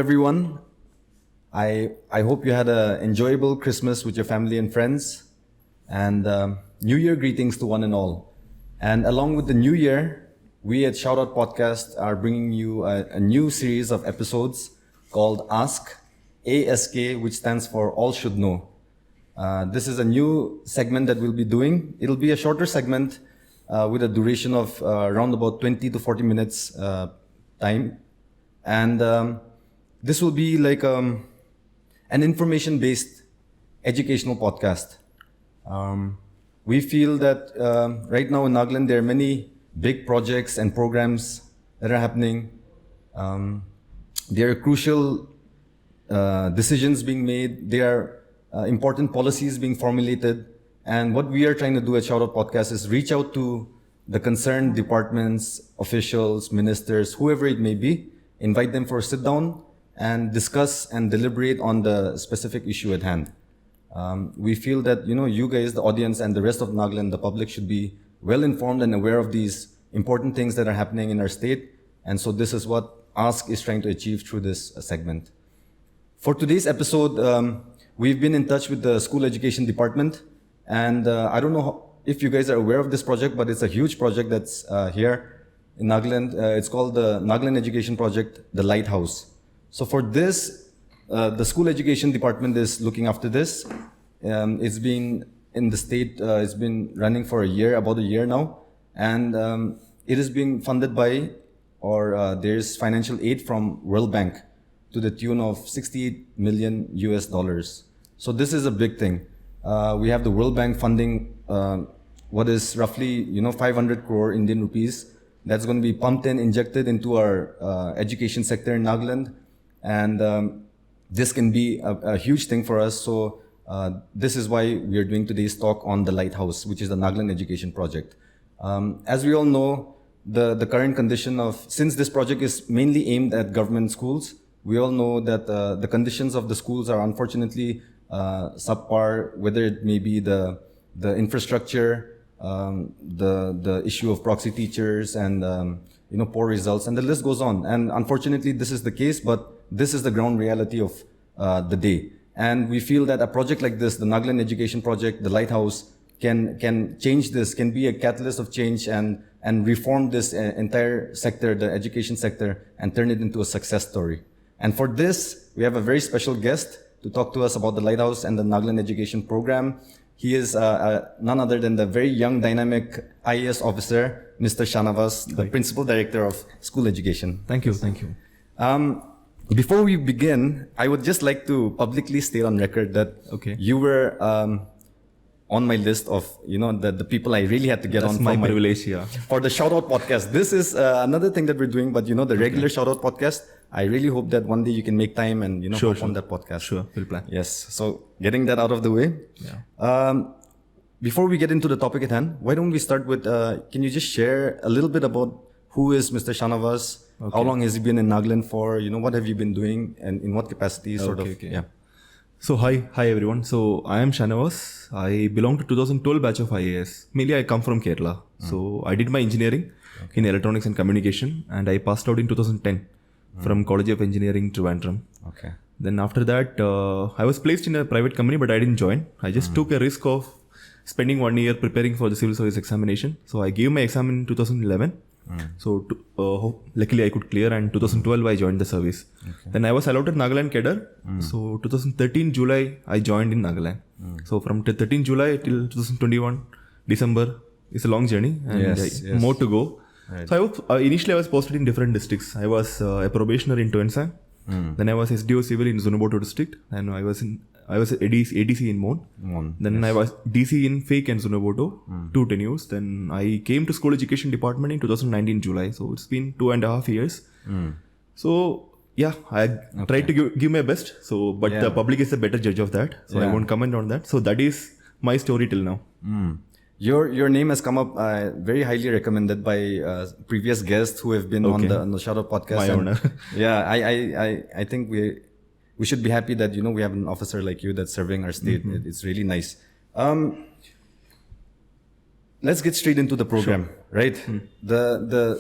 everyone. I hope you had an enjoyable Christmas with your family and friends, and New Year greetings to one and all. And along with the New Year, we at ShoutOut Podcast are bringing you a new series of episodes called A.S.K, which stands for All Should Know. This is a new segment that we'll be doing. It'll be a shorter segment with a duration of around about 20 to 40 minutes time. And this will be like an information-based educational podcast. We feel that right now in Nagaland there are many big projects and programs that are happening. There are crucial decisions being made. There are important policies being formulated. And what we are trying to do at ShoutOut Podcast is reach out to the concerned departments, officials, ministers, whoever it may be, invite them for a sit down and discuss and deliberate on the specific issue at hand. We feel that, you guys, the audience and the rest of Nagaland, the public should be well informed and aware of these important things that are happening in our state. And so this is what A.S.K is trying to achieve through this segment. For today's episode, we've been in touch with the school education department. And I don't know if you guys are aware of this project, but it's a huge project that's here in Nagaland. It's called the Nagaland Education Project, the Lighthouse. So for this, the school education department is looking after this. It's been in the state, it's been running for about a year now. And it is being funded by, there's financial aid from World Bank to the tune of $68 million US. So this is a big thing. We have the World Bank funding, what is roughly, 500 crore Indian rupees. That's going to be pumped and injected into our education sector in Nagaland. And this can be a huge thing for us. So this is why we are doing today's talk on the Lighthouse, which is the Nagaland Education Project. As we all know, the current condition since this project is mainly aimed at government schools, we all know that the conditions of the schools are unfortunately subpar, whether it may be the infrastructure, the issue of proxy teachers and poor results, and the list goes on. And unfortunately, this is the case, but this is the ground reality of the day. And we feel that a project like this, the Nagaland Education Project, the Lighthouse, can change this, can be a catalyst of change and reform this entire sector, the education sector, and turn it into a success story. And for this, we have a very special guest to talk to us about the Lighthouse and the Nagaland Education Program. He is none other than the very young, dynamic IAS officer, Mr. Shanavas, the Principal Director of School Education. Thank you. Before we begin, I would just like to publicly state on record that you were on my list of, the people I really had to get That's on my privilege, for the ShoutOut Podcast. This is another thing that we're doing, but the regular ShoutOut Podcast, I really hope that one day you can make time and, hop on that podcast. Sure, we'll plan. Yes. So getting that out of the way. Yeah. Before we get into the topic at hand, why don't we start with, can you just share a little bit about who is Mr. Shanavas? Okay. How long has he been in Nagaland for? What have you been doing and in what capacity Yeah. So hi everyone. So I am Shanavas. I belong to 2012 batch of IAS. Mainly I come from Kerala. So I did my engineering in electronics and communication and I passed out in 2010 from College of Engineering, Trivandrum. Okay. Then after that, I was placed in a private company, but I didn't join. I just took a risk of spending 1 year preparing for the civil service examination. So I gave my exam in 2011. So luckily I could clear, and 2012 I joined the service. Okay. Then I was allotted Nagaland cadre. So 2013 July I joined in Nagaland. So from 13 July till 2021 December, it's a long journey and more to go. Right. So initially I was posted in different districts. I was a probationer in Tuensang. Then I was SDO civil in Zunaboto district, and I was ADC in Mon. Then I was DC in Fake and Zunaboto, 2 tenures. Then I came to school education department in 2019 July. So it's been 2.5 years. So I tried to give my best. So, but the public is the better judge of that. So I won't comment on that. So that is my story till now. Your name has come up very highly recommended by previous guests who have been on the ShoutOut Podcast. My honor. I think we should be happy that we have an officer like you that's serving our state. It's really nice. Let's get straight into the program, right? The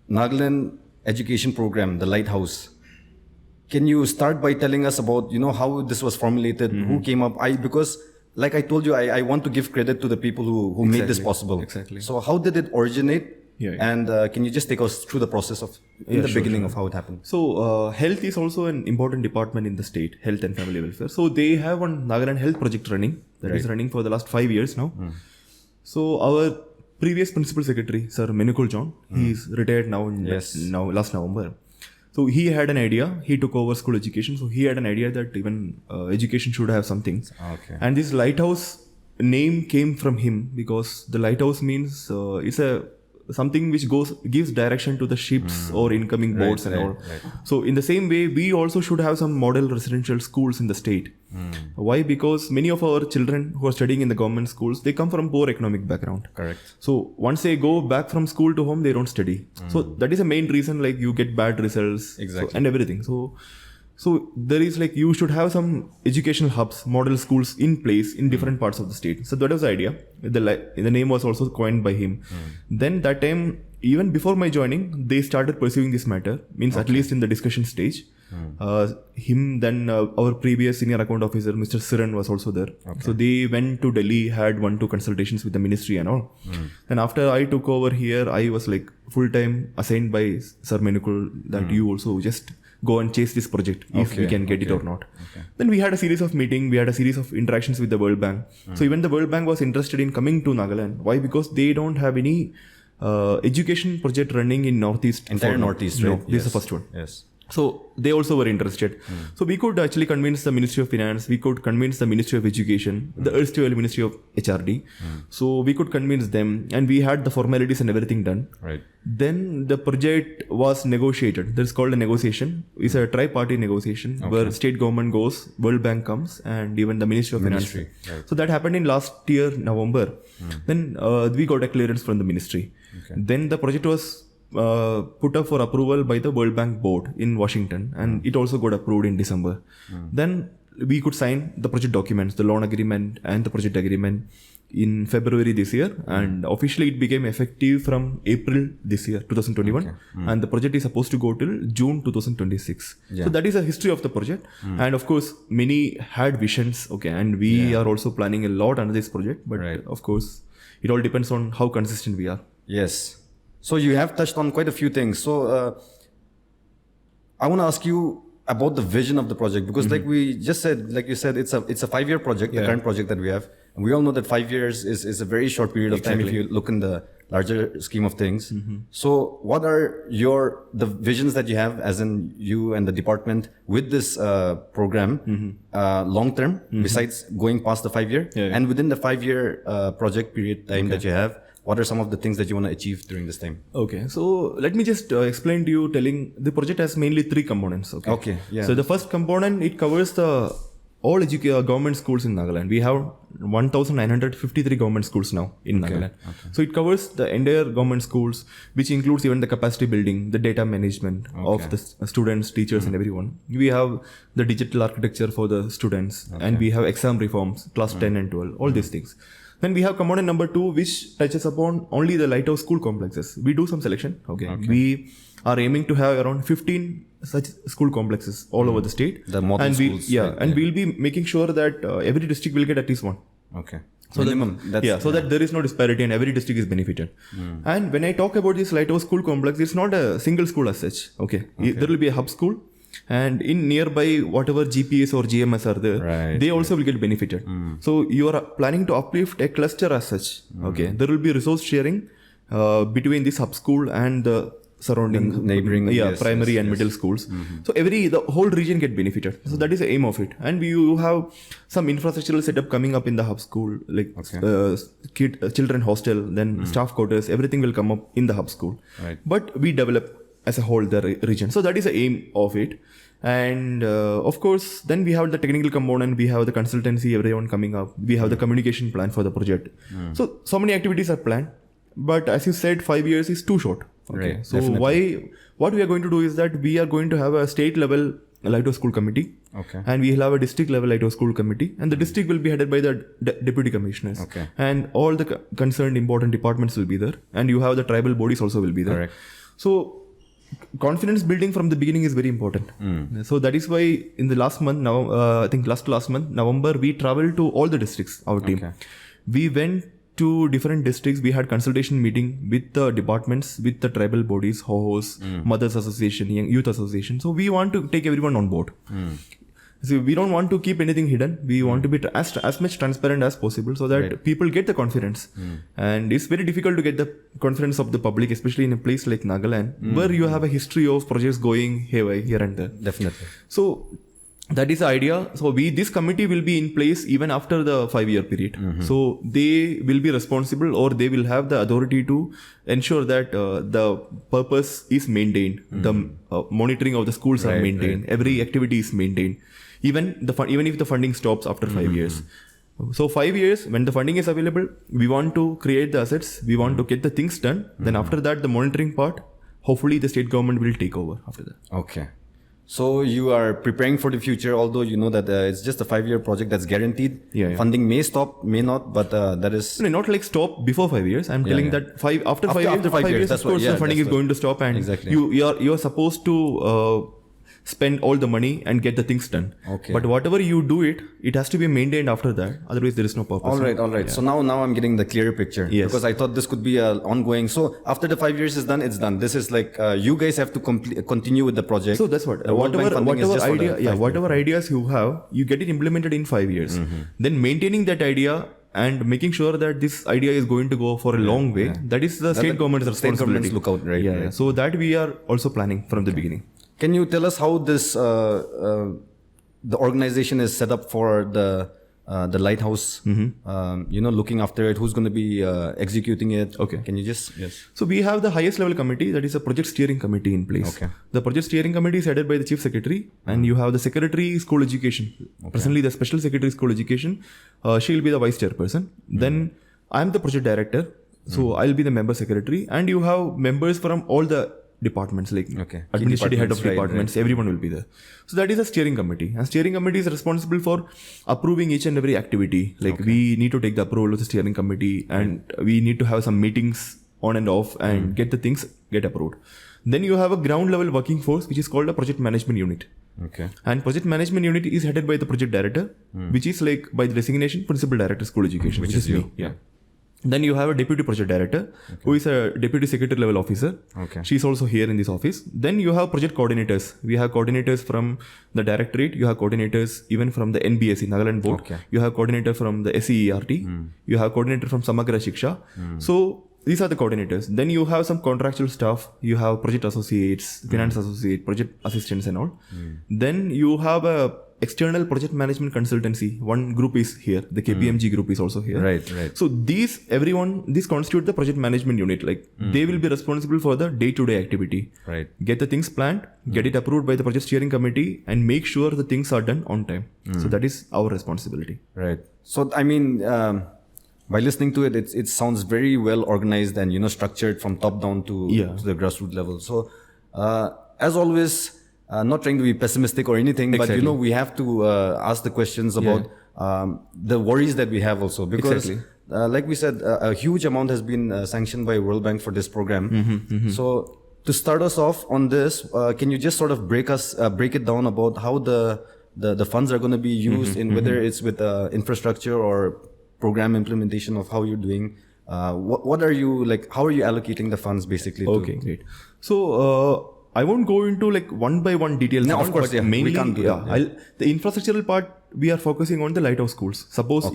Nagaland Education Program, the Lighthouse. can you start by telling us about, how this was formulated, who came up? Because like I told you, I want to give credit to the people who made this possible. Exactly. So how did it originate? Yeah. And can you just take us through the process of beginning of how it happened? So health is also an important department in the state, health and family welfare. So they have one Nagaland health project running that is running for the last 5 years now. So our previous principal secretary, Sir Menukul John, he is retired now last November. So he had an idea. He took over school education. So he had an idea that even education should have something. Okay. And this Lighthouse name came from him because the lighthouse means it's something which gives direction to the ships or incoming boats and all. Right. So in the same way, we also should have some model residential schools in the state. Why? Because many of our children who are studying in the government schools, they come from poor economic background. Correct. So once they go back from school to home, they don't study. So that is the main reason, like you get bad results and everything. So there is like you should have some educational hubs, model schools in place in different parts of the state. So that was the idea. The name was also coined by him. Then that time, even before my joining, they started pursuing this matter. Means at least in the discussion stage. Then our previous senior account officer, Mr. Siran, was also there. So they went to Delhi, had 1-2 consultations with the ministry and all. And after I took over here, I was like full time assigned by Sir Menukul that you also just go and chase this project if we can get it or not. Then we had a series of meetings, we had a series of interactions with the World Bank. So even the World Bank was interested in coming to Nagaland. Why? Because they don't have any education project running in Northeast. Entire Northeast, right? No, this is the first one. Yes. So they also were interested. So we could actually convince the Ministry of Finance, we could convince the Ministry of Education, the erstwhile Ministry of HRD. So we could convince them and we had the formalities and everything done. Right. Then the project was negotiated. That's called a negotiation. It's a tri-party negotiation where state government goes, World Bank comes and even the Ministry of Finance. Right. So that happened in last year, November. Then we got a clearance from the ministry. Then the project was put up for approval by the World Bank board in Washington and it also got approved in December. Then we could sign the project documents, the loan agreement and the project agreement in February this year and officially it became effective from April this year, 2021 and the project is supposed to go till June 2026. So that is a history of the project and of course many had visions and we are also planning a lot under this project but of course it all depends on how consistent we are. Yes. So you have touched on quite a few things. So I want to ask you about the vision of the project because like we just said, like you said, it's a 5-year project, the current project that we have. And we all know that 5 years is a very short period of time if you look in the larger scheme of things. So what are the visions that you have as in you and the department with this program long term besides going past the 5-year and within the 5-year project period time that you have? What are some of the things that you want to achieve during this time? Okay, so let me just explain to you telling the project has mainly 3 components. Okay, So the first component, it covers all government schools in Nagaland. We have 1,953 government schools now in Nagaland. So it covers the entire government schools, which includes even the capacity building, the data management of the students, teachers and everyone. We have the digital architecture for the students and we have exam reforms, class 10 and 12, all these things. Then we have component number 2, which touches upon only the Lighthouse school complexes. We do some selection. We are aiming to have around 15 such school complexes all over the state. The model schools. We'll be making sure that every district will get at least one. So minimum. So that there is no disparity and every district is benefited. And when I talk about this Lighthouse school complex, it's not a single school as such. There will be a hub school. And in nearby whatever GPS or GMS are there, they also will get benefited. So you are planning to uplift a cluster as such. There will be resource sharing between this hub school and the surrounding neighboring primary and middle schools. So the whole region get benefited. So that is the aim of it. And you have some infrastructural setup coming up in the hub school, like children hostel, then staff quarters, everything will come up in the hub school. But we develop as a whole the region. So that is the aim of it. And of course, then we have the technical component, we have the consultancy, everyone coming up, we have the communication plan for the project. So many activities are planned. But as you said, 5 years is too short. So what we are going to do is that we are going to have a state level Lighthouse School Committee. And we will have a district level Lighthouse School Committee. And the district will be headed by the deputy commissioners. And all the concerned important departments will be there. And you have the tribal bodies also will be there. So confidence building from the beginning is very important. So that is why in the last month, now I think last month, November, we traveled to all the districts, our team. Okay. We went to different districts. We had consultation meeting with the departments, with the tribal bodies, HOHOs, Mothers Association, Youth Association. So we want to take everyone on board. So we don't want to keep anything hidden. We want to be as much transparent as possible so that people get the confidence. And it's very difficult to get the confidence of the public, especially in a place like Nagaland, where you have a history of projects going here and there. Definitely. So that is the idea. So this committee will be in place even after the 5-year period. So they will be responsible, or they will have the authority to ensure that the purpose is maintained. The monitoring of the schools are maintained. Every activity is maintained. Even if the funding stops after 5 years. So 5 years, when the funding is available, we want to create the assets. We want to get the things done. Then after that, the monitoring part, hopefully the state government will take over after that. Okay. So you are preparing for the future, although you know that it's just a 5-year project that's guaranteed. Funding may stop, may not, but that is... No, not like stop before 5 years. I'm telling that after 5 years, of course, the funding is going to stop, and you're supposed to spend all the money and get the things done. Okay. But whatever you do it has to be maintained after that. Otherwise, there is no purpose. All right. Yeah. So now I'm getting the clearer picture. Yes. Because I thought this could be ongoing. So after the 5 years is done, it's done. This is like you guys have to continue with the project. So that's what. Whatever ideas you have, you get it implemented in 5 years. Then maintaining that idea and making sure that this idea is going to go for a long way. That is the state government's responsibility. Look out, right? Yeah. So that we are also planning from the beginning. Can you tell us how this the organization is set up for the Lighthouse? Looking after it, who's going to be executing it? Okay. Can you just So we have the highest level committee, that is a project steering committee in place. Okay. The project steering committee is headed by the chief secretary, and you have the secretary school education. Presently, the special secretary school education, she will be the vice chairperson. Then I am the project director, so I'll be the member secretary, and you have members from all the departments, like administrative head of departments, everyone will be there. So that is a steering committee, and steering committee is responsible for approving each and every activity. Like we need to take the approval of the steering committee, and we need to have some meetings on and off and get the things get approved. Then you have a ground level working force, which is called a project management unit. Okay. And project management unit is headed by the project director, which is like by the designation principal director school education, which is me. Yeah. Then you have a deputy project director, who is a deputy secretary level officer. Okay. She's also here in this office. Then you have project coordinators. We have coordinators from the directorate. You have coordinators even from the NBSC, Nagaland Board. Okay. You have coordinator from the SEERT. You have coordinator from Samagra Shiksha. So these are the coordinators. Then you have some contractual staff. You have project associates, finance associate, project assistants and all. Then you have a external project management consultancy. One group is here. The KPMG group is also here. Right. So these constitute the project management unit. Like they will be responsible for the day-to-day activity. Right. Get the things planned, get it approved by the project steering committee, and make sure the things are done on time. So that is our responsibility. Right. So I mean, by listening to it, it sounds very well organized and structured from top down to the grassroots level. So as always. Not trying to be pessimistic or anything, but we have to ask the questions about the worries that we have also, because like we said, a huge amount has been sanctioned by World Bank for this program. So to start us off on this, can you just sort of break it down about how the funds are going to be used in whether it's with infrastructure or program implementation of how you're doing? What are you like? How are you allocating the funds basically? Okay, great. So I won't go into like one by one details. No, of course, mainly, we can't do that. The infrastructural part, we are focusing on the Lighthouse schools. Suppose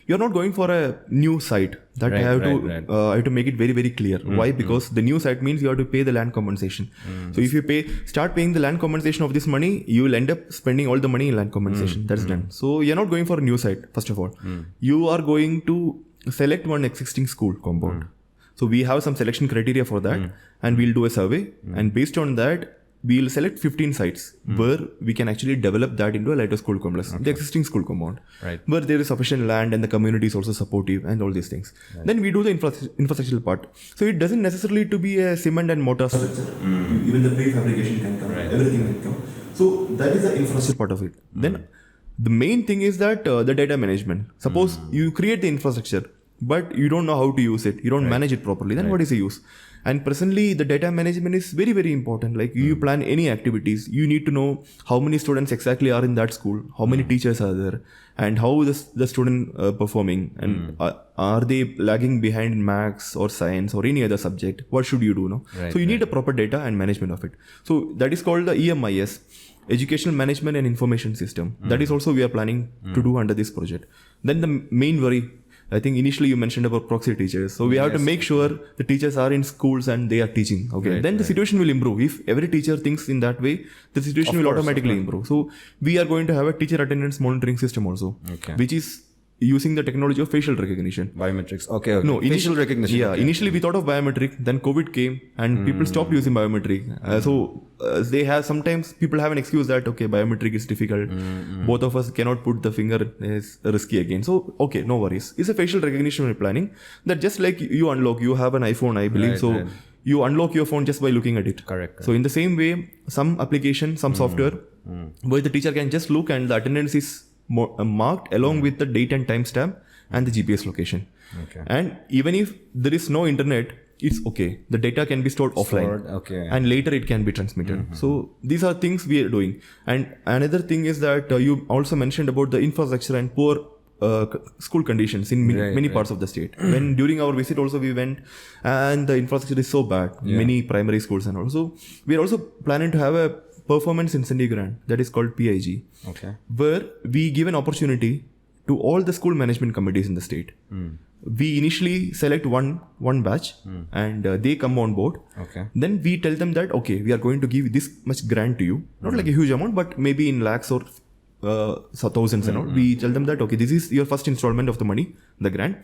you're not going for a new site. That I have to make it very, very clear. Why? Because the new site means you have to pay the land compensation. So if you start paying the land compensation of this money, you will end up spending all the money in land compensation. That's done. So you're not going for a new site, first of all. You are going to select one existing school compound. So we have some selection criteria for that, and we'll do a survey, and based on that, we'll select 15 sites where we can actually develop that into a Lighthouse school complex, the existing school compound, where there is sufficient land and the community is also supportive and all these things. Then we do the infrastructural part. So it doesn't necessarily to be a cement and mortar structure. Even the prefabrication can come, everything can come. So that is the infrastructure part of it. Then the main thing is that the data management. Suppose you create the infrastructure, but you don't know how to use it, you don't manage it properly, then what is the use? And presently, the data management is very, very important. Like you plan any activities, you need to know how many students exactly are in that school, how many teachers are there, and how is the student performing, and are they lagging behind in maths or science or any other subject? What should you do? No? Right, So you need a proper data and management of it. So that is called the EMIS, Educational Management and Information System. That is also we are planning to do under this project. Then the main worry, I think initially you mentioned about proxy teachers. So we have to make sure the teachers are in schools and they are teaching. Okay. Then the situation will improve. If every teacher thinks in that way, the situation will automatically improve. So we are going to have a teacher attendance monitoring system also, which is using the technology of facial recognition. Biometrics. Okay. No, facial recognition. Yeah. Initially we thought of biometric, then COVID came and people stopped using biometric. They have, sometimes people have an excuse that, okay, biometric is difficult. Both of us cannot put the finger, is risky again. So, okay, no worries. It's a facial recognition we're planning that just like you unlock, you have an iPhone, I believe. You unlock your phone just by looking at it. Correct. So in the same way, some application, some software where the teacher can just look and the attendance is marked along with the date and timestamp and the GPS location. Okay. And even if there is no internet, it's okay. The data can be stored offline. Okay. And later it can be transmitted. So these are things we are doing. And another thing is that you also mentioned about the infrastructure and poor school conditions in many parts of the state. When during our visit also we went and the infrastructure is so bad, many primary schools and also. We are also planning to have a performance incentive grant that is called PIG, where we give an opportunity to all the school management committees in the state. We initially select one batch and they come on board. Then we tell them that, okay, we are going to give this much grant to you, not like a huge amount, but maybe in lakhs or thousands and all. We tell them that, okay, this is your first installment of the money, the grant.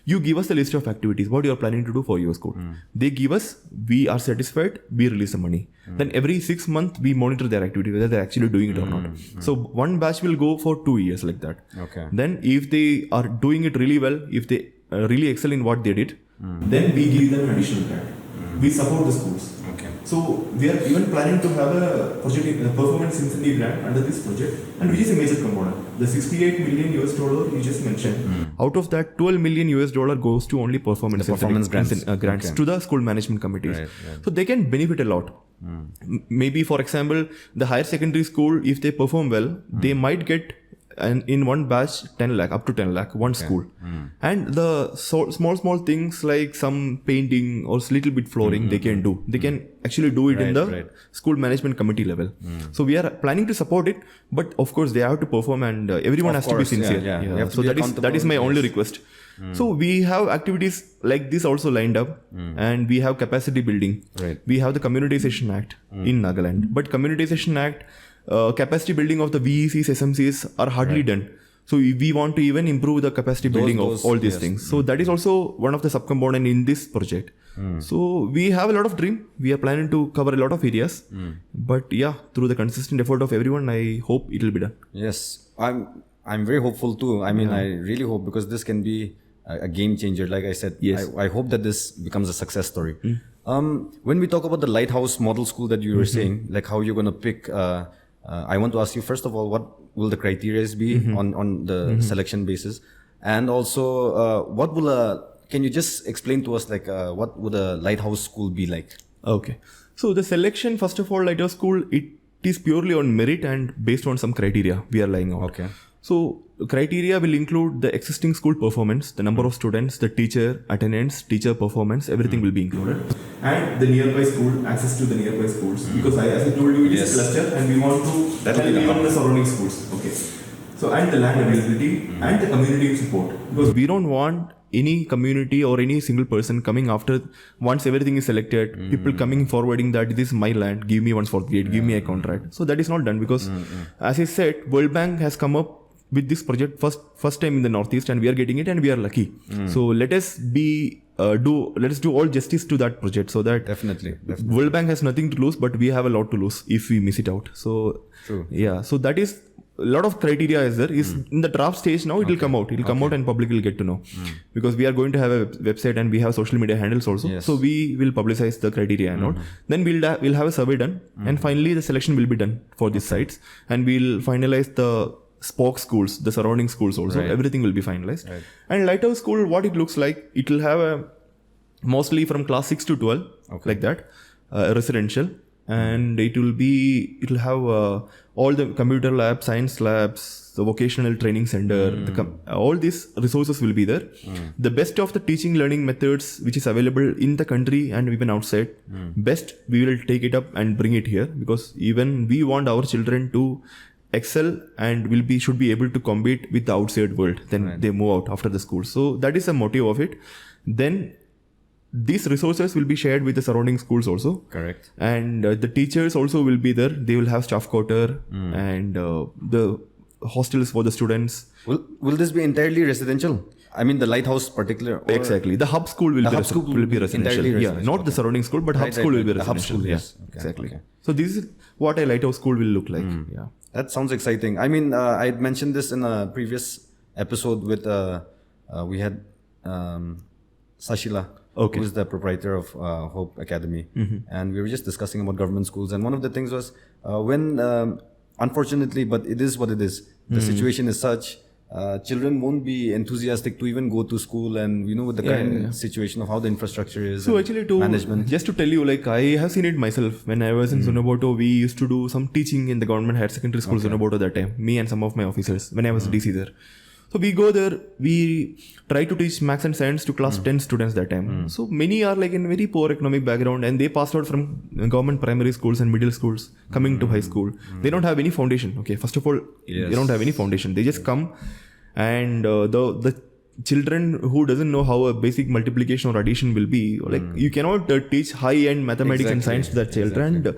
You give us the list of activities, what you are planning to do for your school. They give us, we are satisfied, we release the money. Then every 6 months, we monitor their activity, whether they're actually doing it or not. So one batch will go for 2 years like that. Then if they are doing it really well, if they really excel in what they did, then we give them additional grant. We support the schools. So we are even planning to have a project, performance incentive grant under this project, and which is a major component. The $68 million you just mentioned, out of that $12 million goes to only performance grants to the school management committees. So they can benefit a lot. Maybe for example, the higher secondary school, if they perform well, they might get in one batch 10 lakh, up to 10 lakh, one school. And the small things like some painting or little bit flooring they can do. They can actually do it in the school management committee level. So we are planning to support it, but of course they have to perform and everyone has to be sincere. So that is my only request. So we have activities like this also lined up, and we have capacity building. We have the Communitization Act in Nagaland, but Communitization Act, capacity building of the VECs, SMCs are hardly done. So we want to even improve the capacity building of all these things. So that is also one of the subcomponent in this project. So we have a lot of dream. We are planning to cover a lot of areas. But yeah, through the consistent effort of everyone, I hope it will be done. Yes, I'm very hopeful too. I mean, I really hope, because this can be a game changer. Like I said, I hope that this becomes a success story. When we talk about the Lighthouse model school that you were saying, like how you're going to pick, I want to ask you, first of all, what will the criteria be on the selection basis? And also, can you just explain to us, like, what would a Lighthouse school be like? Okay. So the selection, first of all, Lighthouse school, it is purely on merit and based on some criteria we are laying out. So criteria will include the existing school performance, the number of students, the teacher attendance, teacher performance, everything will be included. And the nearby school, access to the nearby schools. Because as I told you, it is a cluster and we want to help even the surrounding schools. So, and the land availability and the community support. Because we don't want any community or any single person coming after, once everything is selected, people coming forwarding that this is my land, give me 148, give me a contract. So that is not done, because as I said, World Bank has come up with this project first time in the Northeast, and we are getting it and we are lucky. So let us do all justice to that project, so that definitely. World Bank has nothing to lose, but we have a lot to lose if we miss it out. So so that is a lot of criteria is there. Is in the draft stage now. It will come out. It will come out and public will get to know, because we are going to have a website and we have social media handles also. So we will publicize the criteria and all. Then we'll have a survey done, and finally the selection will be done for these sites, and we'll finalize the spoke schools, the surrounding schools also. Everything will be finalized. And Lighthouse school, what it looks like, it will have a mostly from class 6 to 12 like that, residential. And it will have all the computer labs, science labs, the vocational training center, all these resources will be there. The best of the teaching learning methods which is available in the country and even outside, best we will take it up and bring it here, because even we want our children to excel and should be able to compete with the outside world. Then they move out after the school. So that is the motive of it. Then these resources will be shared with the surrounding schools also. Correct. And the teachers also will be there. They will have staff quarter and the hostels for the students. Will this be entirely residential? I mean, the Lighthouse particular? Exactly. The hub school will be residential. Yeah, not the surrounding school, but hub school will be residential. Hub school, yes. Yeah, exactly. Okay. So this is what a Lighthouse school will look like. Yeah. That sounds exciting. I mean, I had mentioned this in a previous episode with, we had Sashila. Okay. Who is the proprietor of Hope Academy. And we were just discussing about government schools. And one of the things was when, unfortunately, but it is what it is, the situation is such, children won't be enthusiastic to even go to school, and with the current situation of how the infrastructure is. So actually management. Just to tell you, like I have seen it myself. When I was in Sunaboto, we used to do some teaching in the government higher secondary school Sunaboto that time. Me and some of my officers when I was DC there. So we go there, we try to teach maths and science to class 10 students that time. So many are like in very poor economic background, and they passed out from government primary schools and middle schools coming to high school. They don't have any foundation. Okay, first of all, they don't have any foundation. They just come, and the children who doesn't know how a basic multiplication or addition will be, like you cannot teach high-end mathematics and science to that child, and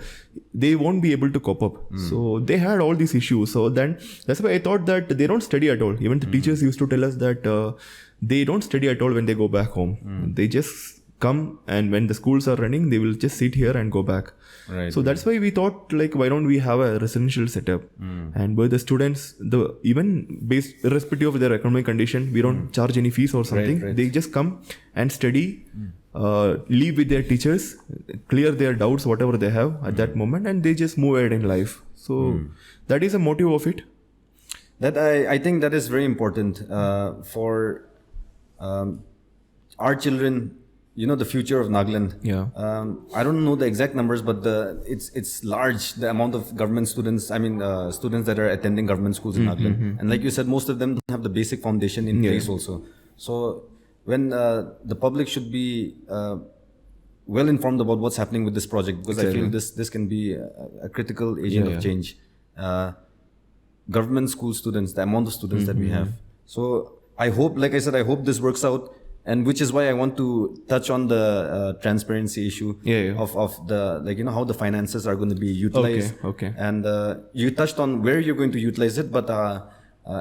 they won't be able to cope up. So they had all these issues. So then that's why I thought that they don't study at all. Even the teachers used to tell us that they don't study at all when they go back home. They just come, and when the schools are running, they will just sit here and go back. Right. So that's why we thought, like, why don't we have a residential setup? And where the students, even based irrespective of their economic condition, we don't charge any fees or something. Right. They just come and study, live with their teachers, clear their doubts, whatever they have at that moment, and they just move ahead in life. So that is a motive of it. That I think that is very important for our children. The future of Nagaland. Yeah. I don't know the exact numbers, but it's large, the amount of government students. I mean, students that are attending government schools in Nagaland. And like you said, most of them don't have the basic foundation in place also. So when the public should be well informed about what's happening with this project, because I feel this can be a critical agent of change. Government school students, the amount of students that we have. So I hope, like I said, I hope this works out. And which is why I want to touch on the transparency issue of the, like, how the finances are going to be utilized. Okay. And you touched on where you're going to utilize it, but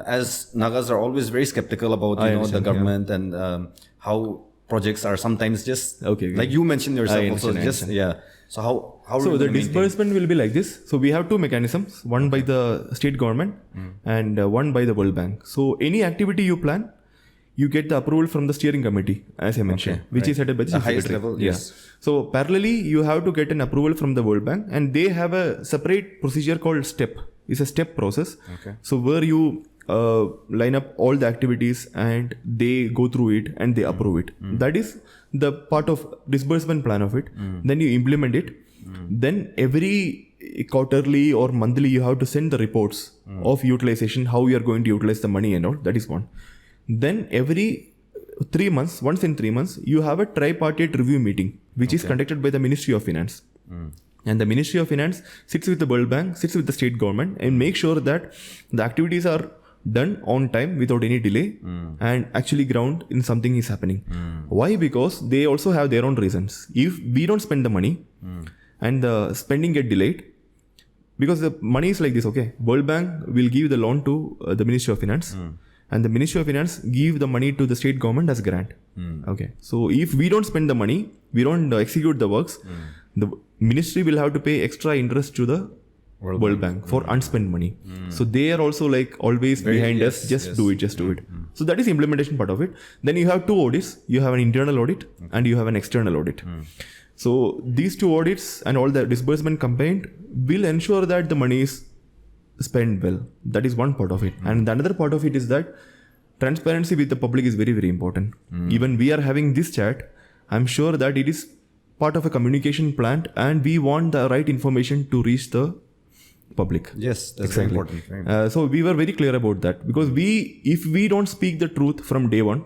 as Nagas are always very skeptical about the government and how projects are sometimes just like you mentioned yourself also So how so the disbursement will be like this. So we have two mechanisms, one by the state government and one by the World Bank. So any activity you plan, you get the approval from the steering committee, as I mentioned, which is at the highest level. Yes. So parallelly, you have to get an approval from the World Bank, and they have a separate procedure called STEP. It's a step process. Okay. So where you line up all the activities and they go through it and they approve it. That is the part of disbursement plan of it. Then you implement it. Then every quarterly or monthly, you have to send the reports of utilization, how you are going to utilize the money and all. That is one. Then every 3 months, once in 3 months, you have a tripartite review meeting, which is conducted by the Ministry of Finance. And the Ministry of Finance sits with the World Bank, sits with the state government, and make sure that the activities are done on time without any delay and actually ground in something is happening. Why? Because they also have their own reasons. If we don't spend the money and the spending get delayed, because the money is like this, okay, World Bank will give the loan to the Ministry of Finance. And the Ministry of Finance give the money to the state government as grant. Okay. So if we don't spend the money, we don't execute the works, the ministry will have to pay extra interest to the World Bank for unspent money. So they are also like always behind us, just do it. So that is the implementation part of it. Then you have two audits. You have an internal audit and you have an external audit. So these two audits and all the disbursement combined will ensure that the money is spend well. That is one part of it. And the another part of it is that transparency with the public is very, very important. Even we are having this chat, I'm sure that it is part of a communication plant, and we want the right information to reach the public. Yes, that's very important. So we were very clear about that, because if we don't speak the truth from day one,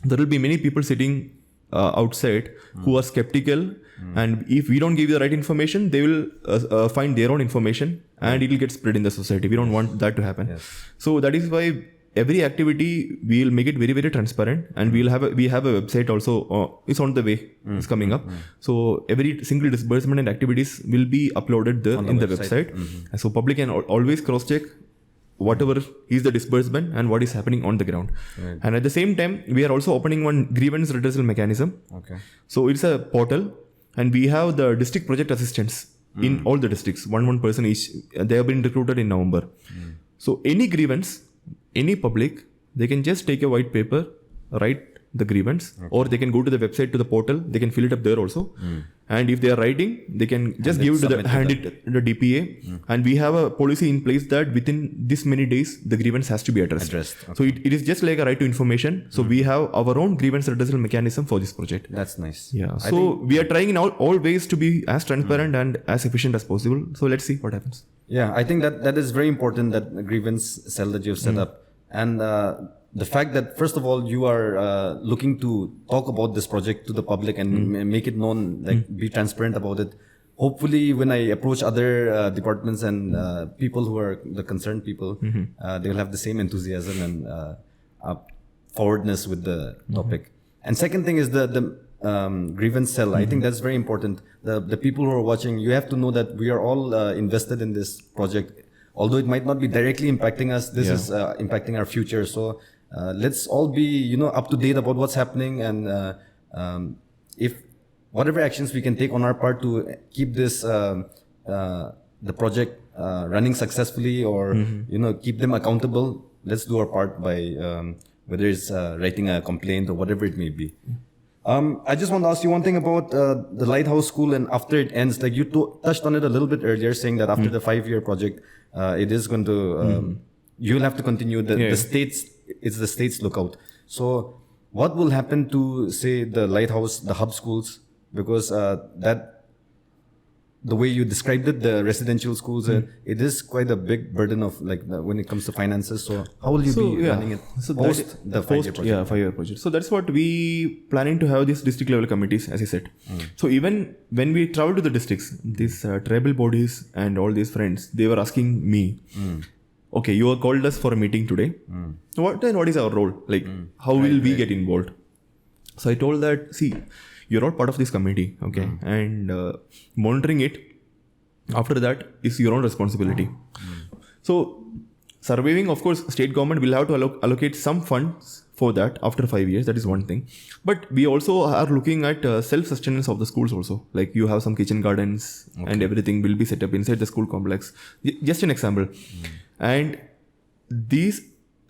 there will be many people sitting outside who are skeptical, and if we don't give the right information, they will find their own information, and it will get spread in the society. We don't want that to happen. Yes. So that is why every activity we will make it very, very transparent, and we have a website also. It's on the way. It's coming up. So every single disbursement and activities will be uploaded there in the website. And so public can always cross check whatever is the disbursement and what is happening on the ground. Right. And at the same time, we are also opening one grievance redressal mechanism. Okay. So it's a portal, and we have the district project assistants in all the districts. One person each. They have been recruited in November. So any grievance, any public, they can just take a white paper, write the grievance, or they can go to the website, to the portal, they can fill it up there also. And if they are writing, they can just give it hand it to the DPA. And we have a policy in place that within this many days, the grievance has to be addressed. Okay. So it is just like a right to information. So we have our own grievance redressal mechanism for this project. That's nice. Yeah. So we are trying in all ways to be as transparent and as efficient as possible. So let's see what happens. Yeah, I think that is very important, that grievance cell that you've set up. And the fact that, first of all, you are looking to talk about this project to the public and make it known, like be transparent about it. Hopefully, when I approach other departments and people who are the concerned people, they will have the same enthusiasm and forwardness with the topic. And second thing is the grievance cell. I think that's very important. The people who are watching, you have to know that we are all invested in this project. Although it might not be directly impacting us, this is impacting our future. So let's all be, up to date about what's happening, and if whatever actions we can take on our part to keep this the project running successfully, or keep them accountable, let's do our part by whether it's writing a complaint or whatever it may be. I just want to ask you one thing about the Lighthouse School, and after it ends, like you touched on it a little bit earlier, saying that after the 5-year project, it is going to, you'll have to continue the states, it's the state's lookout. So what will happen to, say, the Lighthouse, the hub schools? Because the way you described it, the residential schools, it is quite a big burden of when it comes to finances. So how will you be running it post the 5-year project? Yeah, 5-year project. So that's what we planning to have these district level committees, as I said. So even when we travel to the districts, these tribal bodies and all these friends, they were asking me, okay, you have called us for a meeting today. What is our role? How will we get involved? So I told that, see, you're not part of this committee, okay? And monitoring it after that is your own responsibility. So surveying, of course, state government will have to allocate some funds for that after 5 years. That is one thing. But we also are looking at self-sustenance of the schools also. Like you have some kitchen gardens and everything will be set up inside the school complex. Just an example. And these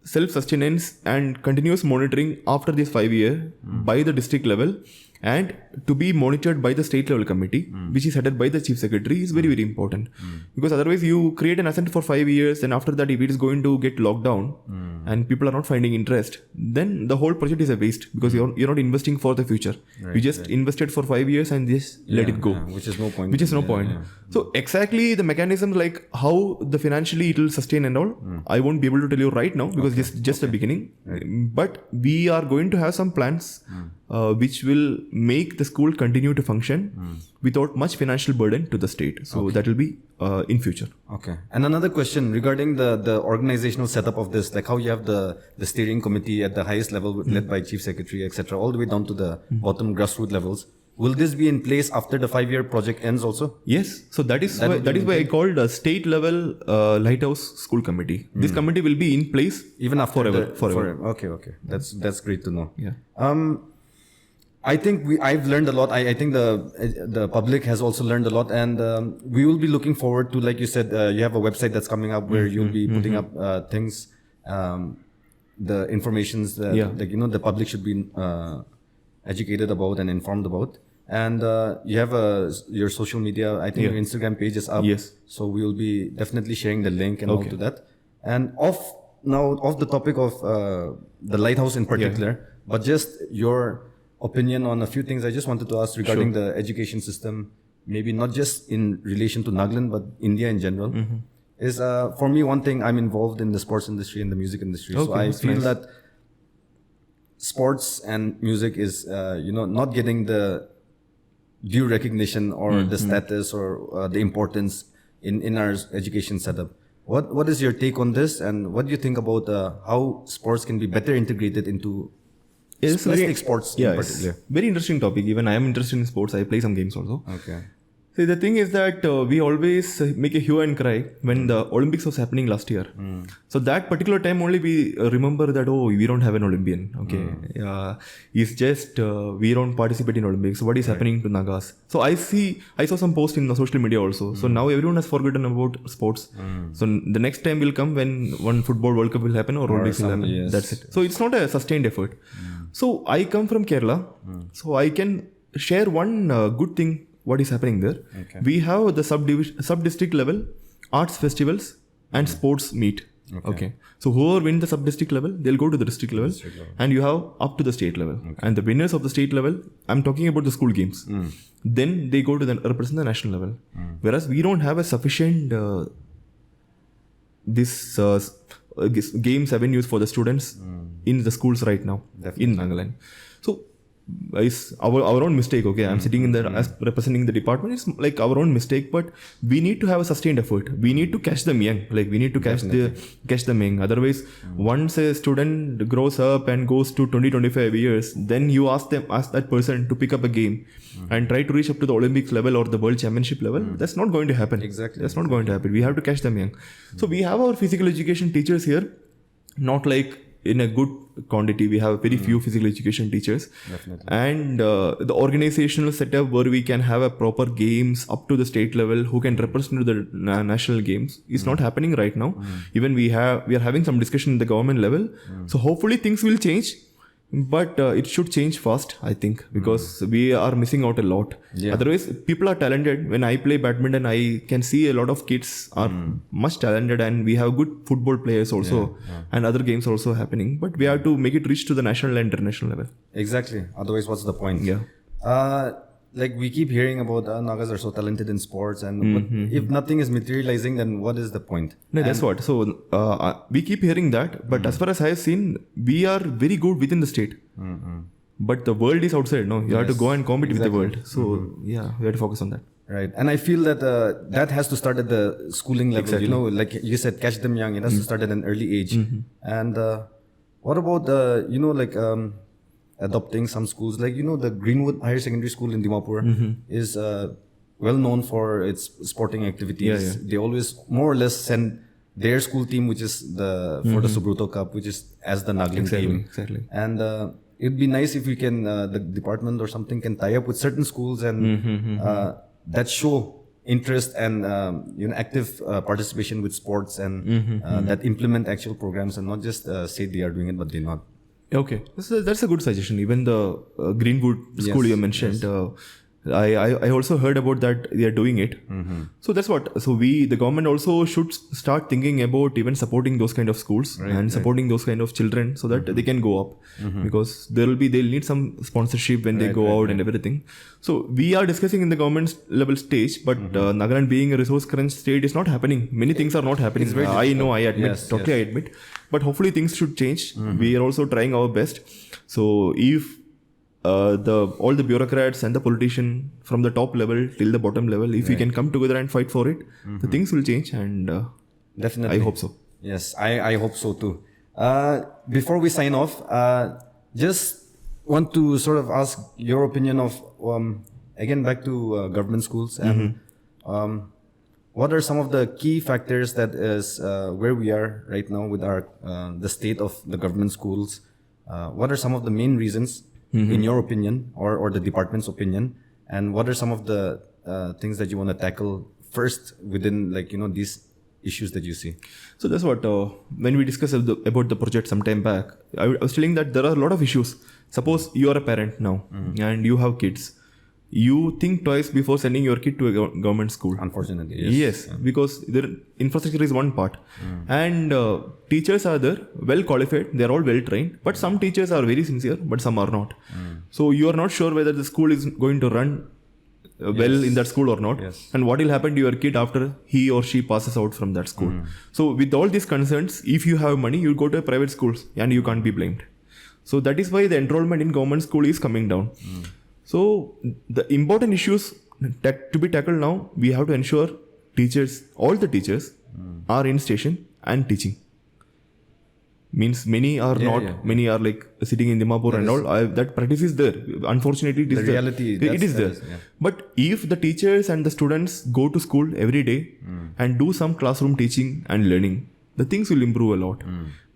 self-sustenance and continuous monitoring after this 5 year by the district level and to be monitored by the state level committee, which is headed by the chief secretary, is very, very important. Because otherwise you create an assent for 5 years, and after that if it is going to get locked down and people are not finding interest, then the whole project is a waste, because you're not investing for the future. You just invested for 5 years and just let it go. Which is no point. So exactly the mechanism, like how the financially it will sustain and all, I won't be able to tell you right now, because it's just the beginning. But we are going to have some plans which will make the school continue to function without much financial burden to the state. So that will be in future. Okay. And another question regarding the organizational setup of this, like how you have the steering committee at the highest level led by chief secretary, etc., all the way down to the bottom grassroots levels. Will this be in place after the 5-year project ends also? Yes. So that is why I called a state level Lighthouse School Committee. This committee will be in place even after forever. Okay. That's great to know. Yeah. I think I've learned a lot. I think the public has also learned a lot, and we will be looking forward to, like you said, you have a website that's coming up where you'll be putting up things, the informations that the public should be educated about and informed about. And you have your social media. I think your Instagram page is up. Yes. So we will be definitely sharing the link and all to that. And off the topic of the Lighthouse in particular, but just your opinion on a few things. I just wanted to ask regarding the education system, maybe not just in relation to Nagaland, but India in general. Is for me, one thing, I'm involved in the sports industry and the music industry. So I feel that sports and music is, not getting the due recognition or the status or the importance in our education setup. What is your take on this, and what do you think about how sports can be better integrated into sports in particular? Very interesting topic. Even I am interested in sports. I play some games also. Okay. See, the thing is that we always make a hue and cry when the Olympics was happening last year. So that particular time only we remember that, we don't have an Olympian. Okay. It's just we don't participate in Olympics. What is happening to Nagas? So I saw some posts in the social media also. So now everyone has forgotten about sports. So the next time will come when one football World Cup will happen or Olympics will happen. Yes. That's it. So it's not a sustained effort. So I come from Kerala. So I can share one good thing. What is happening there? Okay. We have the sub-district level arts festivals and sports meet. Okay. So whoever win the sub-district level, they'll go to the district level, and you have up to the state level. And the winners of the state level, I'm talking about the school games. Then they go to represent the national level. Whereas we don't have a sufficient games avenues for the students in the schools right now in Nagaland. So it's our own mistake. Okay, I'm sitting in there as representing the department. It's like our own mistake, but we need to have a sustained effort. We need to catch them young. Like we need to catch them young. Otherwise, once a student grows up and goes to 20-25 years, then you ask that person to pick up a game and try to reach up to the Olympics level or the World Championship level. That's not going to happen. Exactly. That's not going to happen. We have to catch them young. So we have our physical education teachers here, not like in a good quantity. We have very few physical education teachers. Definitely. And the organizational setup where we can have a proper games up to the state level who can represent the national games is not happening right now. Even we are having some discussion in the government level. So hopefully things will change. But it should change fast, I think, because we are missing out a lot. Yeah. Otherwise, people are talented. When I play badminton, I can see a lot of kids are much talented, and we have good football players also, and other games also happening. But we have to make it reach to the national and international level. Exactly. Otherwise, what's the point? Yeah. Like we keep hearing about Nagas are so talented in sports, and if nothing is materializing, then what is the point? No, that's what. So we keep hearing that, but as far as I have seen, we are very good within the state. But the world is outside. No, you have to go and compete with the world. So yeah, we have to focus on that. Right. And I feel that that has to start at the schooling level. Exactly. Like you said, catch them young. It has to start at an early age. And what about adopting some schools, like the Greenwood Higher Secondary School in Dimapur is well known for its sporting activities. They always more or less send their school team, which is for the Subruto Cup, which is as the Nagaland team. Exactly. And it'd be nice if we can the department or something can tie up with certain schools and that show interest and active participation with sports and that implement actual programs and not just say they are doing it but they're not. Okay, that's a good suggestion. Even the Greenwood school you mentioned, I also heard about that they are doing it. So that's what. So the government also should start thinking about even supporting those kind of schools and supporting those kind of children so that they can go up because they'll need some sponsorship when they go out and everything. So we are discussing in the government level stage, but Nagaland being a resource crunch state is not happening. Many things are not happening. I know, I admit, I admit. But hopefully things should change. We are also trying our best. So if all the bureaucrats and the politician from the top level till the bottom level, if we can come together and fight for it, the things will change, and definitely I hope so. Yes, I hope so too. Before we sign off, just want to sort of ask your opinion of again back to government schools and what are some of the key factors that is where we are right now with our the state of the government schools? What are some of the main reasons in your opinion or the department's opinion, and what are some of the things that you want to tackle first within these issues that you see? So that's what when we discussed about the project some time back, I was telling that there are a lot of issues. Suppose you are a parent now and you have kids. you think twice before sending your kid to a government school. Unfortunately, Yes, because their infrastructure is one part. And teachers are there, well qualified, they are all well trained, but some teachers are very sincere, but some are not. So you are not sure whether the school is going to run well in that school or not, and what will happen to your kid after he or she passes out from that school. So with all these concerns, if you have money, you go to a private schools and you can't be blamed. So that is why the enrollment in government school is coming down. So the important issues to be tackled now, we have to ensure teachers, all the teachers are in station and teaching. Means many are not, many are like sitting in Dimapur and all. That practice is there. Unfortunately, it is the reality. It is there. But if the teachers and the students go to school every day and do some classroom teaching and learning, the things will improve a lot.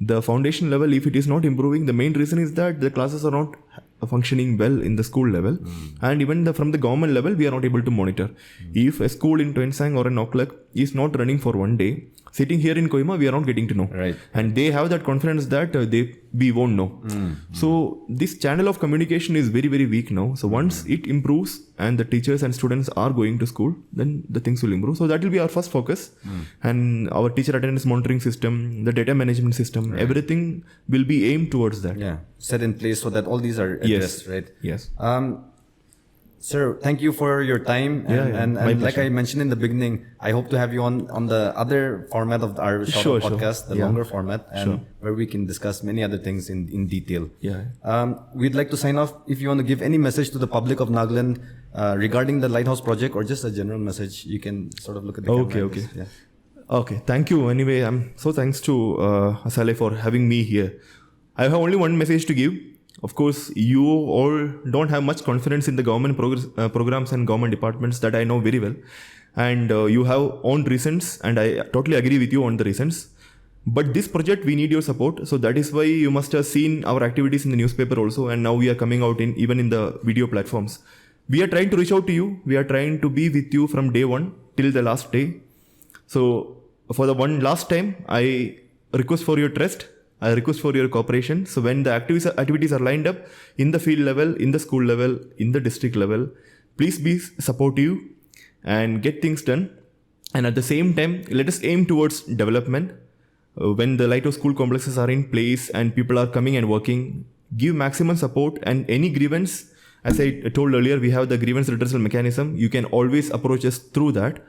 The foundation level, if it is not improving, the main reason is that the classes are not functioning well in the school level, and even from the government level, we are not able to monitor. If a school in Twensang or in Auckland is not running for one day, sitting here in Kohima, we are not getting to know. Right. And they have that confidence that we won't know. So this channel of communication is very, very weak now. So once it improves and the teachers and students are going to school, then the things will improve. So that will be our first focus. And our teacher attendance monitoring system, the data management system, everything will be aimed towards that. Yeah, set in place so that all these are addressed, right? Yes. Sir, thank you for your time. And like I mentioned in the beginning, I hope to have you on the other format of our ShoutOut podcast, the longer format, and where we can discuss many other things in detail. We'd like to sign off. If you want to give any message to the public of Nagaland regarding the Lighthouse project, or just a general message, you can sort of look at the camera. Okay, thank you. Anyway, I'm so thanks to A.S.K for having me here. I have only one message to give. Of course, you all don't have much confidence in the government programs and government departments, that I know very well. And you have own reasons, and I totally agree with you on the reasons. But this project, we need your support. So that is why you must have seen our activities in the newspaper also. And now we are coming out even in the video platforms. We are trying to reach out to you. We are trying to be with you from day one till the last day. So for the one last time, I request for your trust. I request for your cooperation. So when the activities are lined up in the field level, in the school level, in the district level, please be supportive and get things done. And at the same time, let us aim towards development. When the Lighthouse school complexes are in place and people are coming and working, give maximum support, and any grievance, as I told earlier, we have the grievance redressal mechanism. You can always approach us through that.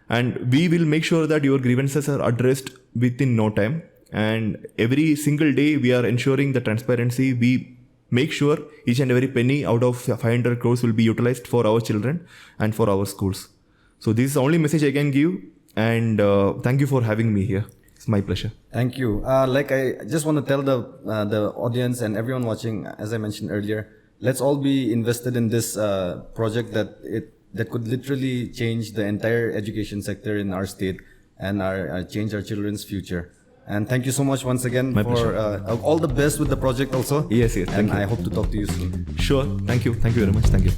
And we will make sure that your grievances are addressed within no time. And every single day we are ensuring the transparency. We make sure each and every penny out of 500 crores will be utilized for our children and for our schools. So this is the only message I can give, and thank you for having me here. It's my pleasure. Thank you. Like I just want to tell the audience and everyone watching, as I mentioned earlier, let's all be invested in this project that could literally change the entire education sector in our state and change our children's future. And thank you so much once again for all the best with the project also. Yes, thank you. I hope to talk to you soon. Sure. Thank you. Thank you very much. Thank you.